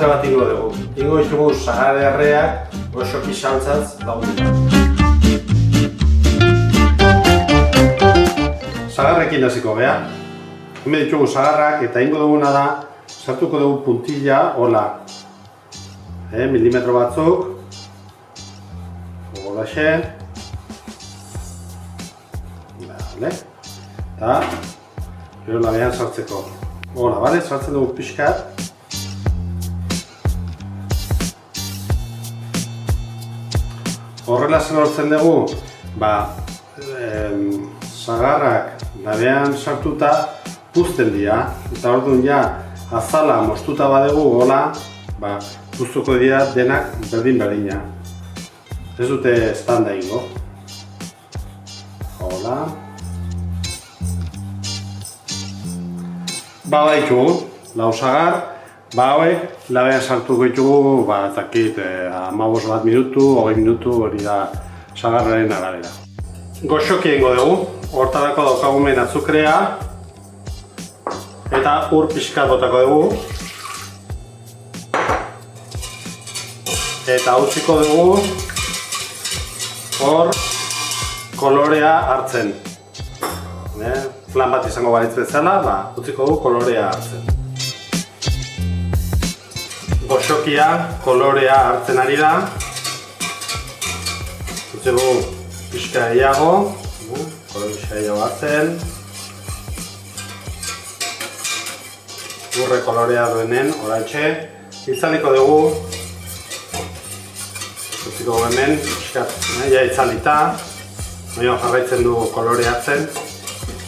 bat ingo dugu. Ingo ditugu sagar erreak goxoki saltzaz daude. Sagarrekin hasiko gea. Hemen ditugu sagarrak eta ingo duguna da sartuko dugu puntilla, hola. Milimetro batzuk. Holaxe. Vale. Eta gero labean sartzeko. Hola, bale? Sartzen dugu pixkat. Horrela lortzen dugu, sagarrak labean sartuta puzten dira. Eta orduan ja, azala moztuta badugu, hola, puztuko dira denak berdin-berdina. Ez dute standa ingo. Hola. Baditugu, lau sagar, hauek labean sartuko ditugu, ezakit, 15 minutu, 20 minutu hori da sagarraren arabera. Goxoki egingo dugu, hortarako daukagumen azukrea eta ur pixkat botako dugu. Eta utziko dugu hor kolorea hartzen. Flan bat izango balitz bezala, utziko dugu kolorea hartzen. Goxokia kolorea hartzen ari da. Utziko dugu pixka gehiago, kolore pixka gehiago hartzen. Urre kolorea duenen, oraintxe. Itzaliko dugu. Utziko dugu hemen, pixkat, ja itzalita. Noio jarraitzen dugu kolore hartzen.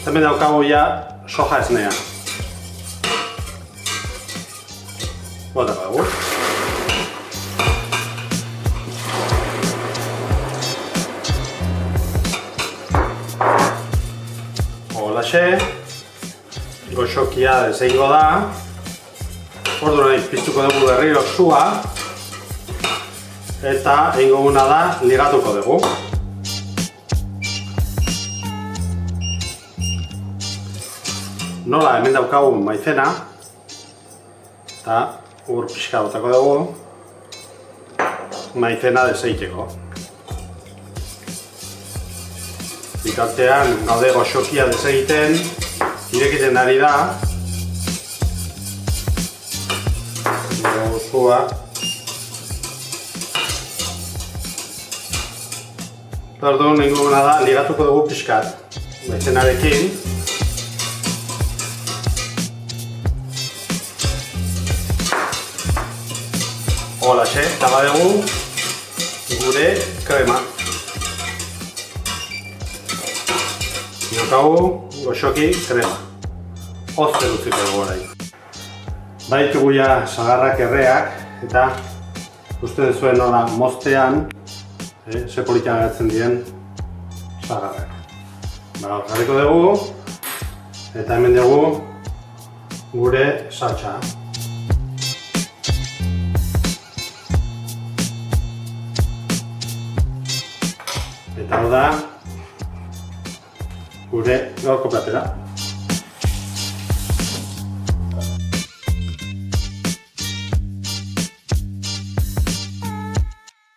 Hemen daukagu ja soja esnea. Botako dugu. Holaxe. Goxokia deseingo da. Orduan piztuko dugu berriro sua. Eta egingo guna da ligatuko dugu. Nola, hemen daukagu maizena eta ur pixka botako dugu maizena deseiteko. Bitartean gaude goxokia desegiten, irekiten ari da. Gozua. Orduan egingo guna da ligatuko dugu pixkat maizenarekin. Holaxe, eta badugu gure krema. Daukagu goxoki krema. Ozten utziko dugu orain. Baditugu ja sagarrak erreak eta uste duzuen nola moztean ze politak agertzen diren sagarrak. Jarriko dugu eta hemen dugu gure saltsa. Eta hau da gure gaurko platera.